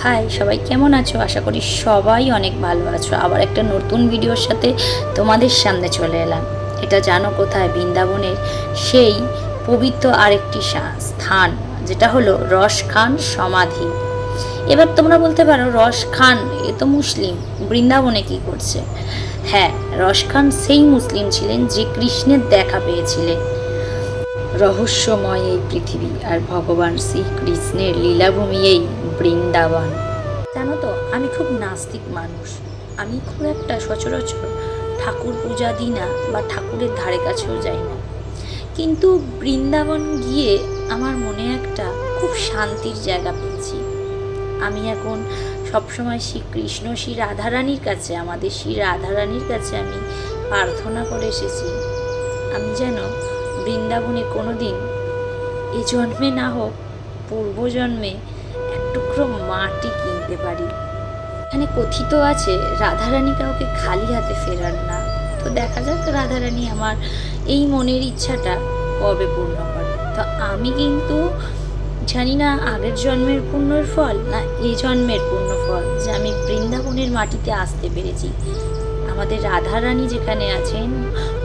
High, সবাই কেমন আছো? আশা করি সবাই অনেক ভালো আছো। আবার একটা নতুন ভিডিওর সাথে তোমাদের সামনে চলে এলাম। এটা জানো কোথায়? বৃন্দাবনের সেই পবিত্র আরেকটি স্থান, যেটা হলো রস খান সমাধি। এবার তোমরা বলতে পারো, রস খান এ তো মুসলিম, বৃন্দাবনে কি করছে? হ্যাঁ, রস খান সেই মুসলিম ছিলেন যে কৃষ্ণের দেখা পেয়েছিলেন। রহস্যময় এই পৃথিবী আর ভগবান শ্রীকৃষ্ণের লীলাভূমি এই বৃন্দাবন। জানো তো, আমি খুব নাস্তিক মানুষ। আমি খুব একটা সচরাচর ঠাকুর পূজা দিই না বা ঠাকুরের ধারে কাছেও যাই না। কিন্তু বৃন্দাবন গিয়ে আমার মনে একটা খুব শান্তির জায়গা পেয়েছি। আমি এখন সবসময় শ্রীকৃষ্ণ, শ্রী রাধারানীর কাছে, আমাদের শ্রী রাধারানীর কাছে আমি প্রার্থনা করে এসেছি, আমি যেন বৃন্দাবনে কোনো দিন, এ জন্মে না হোক পূর্বজন্মে, এক টুকরো মাটি কিনতে পারি। এখানে কথিত আছে রাধারানী কাউকে খালি হাতে ফেরান না। তো দেখা যাক রাধারানী আমার এই মনের ইচ্ছাটা কবে পূর্ণ করে। তো আমি কিন্তু জানি না আগের জন্মের পুণ্যের ফল না এই জন্মের পুণ্য ফল যে আমি বৃন্দাবনের মাটিতে আসতে পেরেছি। আমাদের রাধারানী যেখানে আছেন,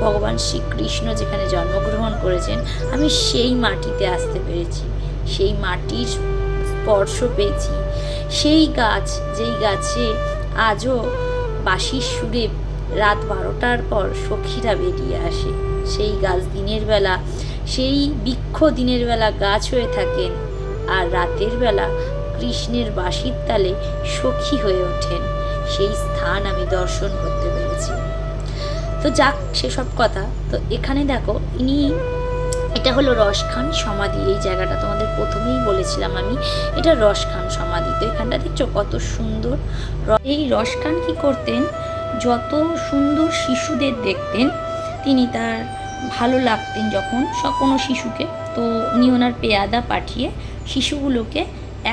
ভগবান শ্রীকৃষ্ণ যেখানে জন্মগ্রহণ করেছেন, আমি সেই মাটিতে আসতে পেরেছি, সেই মাটির স্পর্শ পেয়েছি। সেই গাছ, যেই গাছে আজও বাঁশির সুরে রাত 12টার পর সখীরা বেরিয়ে আসে, সেই গাছ দিনের বেলা, সেই বৃক্ষ দিনের বেলা গাছ হয়ে থাকেন, আর রাতের বেলা কৃষ্ণের বাঁশির তালে সখী হয়ে ওঠেন। সেই স্থান আমি দর্শন করতে পেরেছি। তো যাক, সেসব কথা। তো এখানে দেখো, এটা হলো রস খান সমাধি। এই জায়গাটা তোমাদের প্রথমেই বলেছিলাম আমি, এটা রস খান সমাধি। তো এখানটা দেখছো কত সুন্দর। এই রস খান কি করতেন, যত সুন্দর শিশুদের দেখতেন তিনি তার ভালো লাগতেন যখন কোনো শিশুকে, তো উনি ওনার পেয়াদা পাঠিয়ে শিশুগুলোকে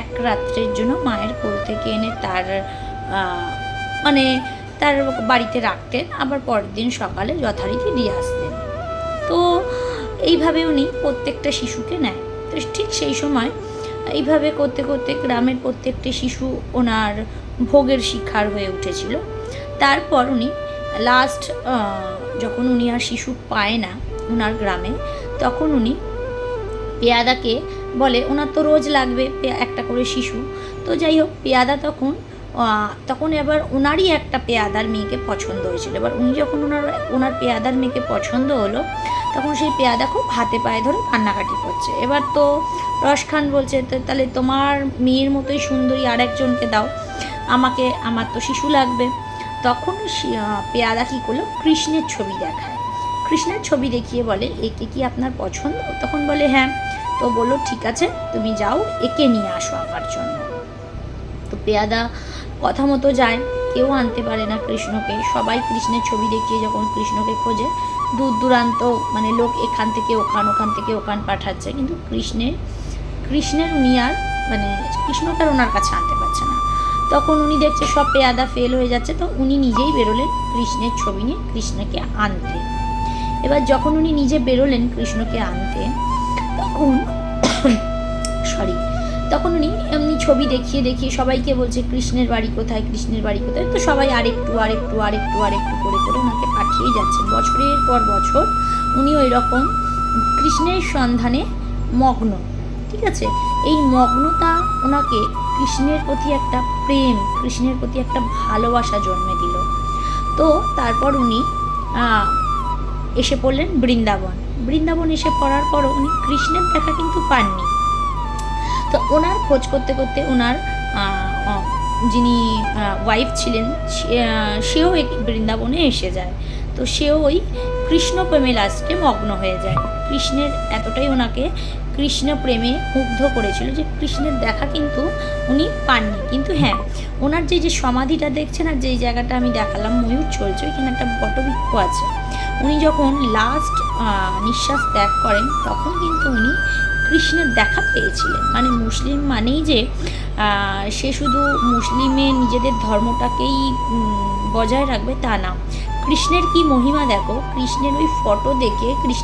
এক রাত্রের জন্য মায়ের কোল থেকে এনে তার মানে তার বাড়িতে রাখতেন, আবার পরের দিন সকালে যথারীতি দিয়ে আসতেন। তো এইভাবে উনি প্রত্যেকটা শিশুকে নেয়। তো ঠিক সেই সময় এইভাবে করতে করতে গ্রামের প্রত্যেকটি শিশু ওনার ভোগের শিকার হয়ে উঠেছিল। তারপর উনি লাস্ট যখন উনি আর শিশু পায় না ওনার গ্রামে, তখন উনি পেয়াদাকে বলে, ওনার তো রোজ লাগবে একটা করে শিশু। তো যাই হোক, পেয়াদা তখন এবার ওনারই একটা পেয়াদার মেয়েকে পছন্দ হয়েছিল। এবার উনি যখন ওনার পেয়াদার মেয়েকে পছন্দ হলো, তখন সেই পেয়াদা খুব হাতে পায়ে ধরে কান্নাকাটি করছে। এবার তো রস খান বলছে, তাহলে তোমার মেয়ের মতোই সুন্দরী আর একজনকে দাও, আমার তো শিশু লাগবে। তখন পেয়াদা কী করলো, কৃষ্ণের ছবি দেখায়। কৃষ্ণের ছবি দেখিয়ে বলে, একে কি আপনার পছন্দ? তখন বলে হ্যাঁ। তো বললো ঠিক আছে, তুমি যাও, একে নিয়ে আসো আমার জন্য। তো পেয়াদা কথা মতো যায়, কেউ আনতে পারে না কৃষ্ণকে। সবাই কৃষ্ণের ছবি দেখিয়ে যখন কৃষ্ণকে খোঁজে, দূর দূরান্ত মানে লোক এখান থেকে ওখান থেকে ওখান পাঠাচ্ছে, কিন্তু কৃষ্ণের উনি আর মানে কৃষ্ণকে আর ওনার কাছে আনতে পারছে না। তখন উনি দেখছে সব পেয়াদা ফেল হয়ে যাচ্ছে, তো উনি নিজেই বেরোলেন কৃষ্ণের ছবি নিয়ে কৃষ্ণকে আনতে। এবার যখন উনি নিজে বেরোলেন কৃষ্ণকে আনতে, তখন উনি এমনি ছবি দেখিয়ে সবাইকে বলছে কৃষ্ণের বাড়ি কোথায়, কৃষ্ণের বাড়ি কোথায়। তো সবাই আরেকটু করে ওনাকে পাঠিয়েই যাচ্ছেন। বছরের পর বছর উনি ওই রকম কৃষ্ণের সন্ধানে মগ্ন। ঠিক আছে, এই মগ্নতা ওনাকে কৃষ্ণের প্রতি একটা প্রেম, কৃষ্ণের প্রতি একটা ভালোবাসা জন্মে দিল। তো তারপর উনি এসে পড়লেন বৃন্দাবন এসে পড়ার পরও উনি কৃষ্ণের দেখা কিন্তু পাননি। তো ওনার খোঁজ করতে করতে ওনার যিনি ওয়াইফ ছিলেন, সেও বৃন্দাবনে এসে যায়। তো সেও ওই কৃষ্ণ প্রেমে লাস্টে মগ্ন হয়ে যায়। কৃষ্ণের এতটাই ওনাকে কৃষ্ণ প্রেমে মুগ্ধ করেছিল যে কৃষ্ণের দেখা কিন্তু উনি পাননি। কিন্তু হ্যাঁ, ওনার যে সমাধিটা দেখছেন আর যেই জায়গাটা আমি দেখালাম, ময়ূর চলছে, ওইখানে একটা বটবৃক্ষ আছে। উনি যখন লাস্ট নিঃশ্বাস ত্যাগ করেন, তখন কিন্তু উনি কৃষ্ণের দেখা পেয়েছিলেন। মানে মুসলিম মানেই যে সে শুধু মুসলিমে নিজেদের ধর্মটাকেই বজায় রাখবে তা না। কৃষ্ণের কি মহিমা দেখো, কৃষ্ণের ওই ফটো দেখে কৃষ্ণ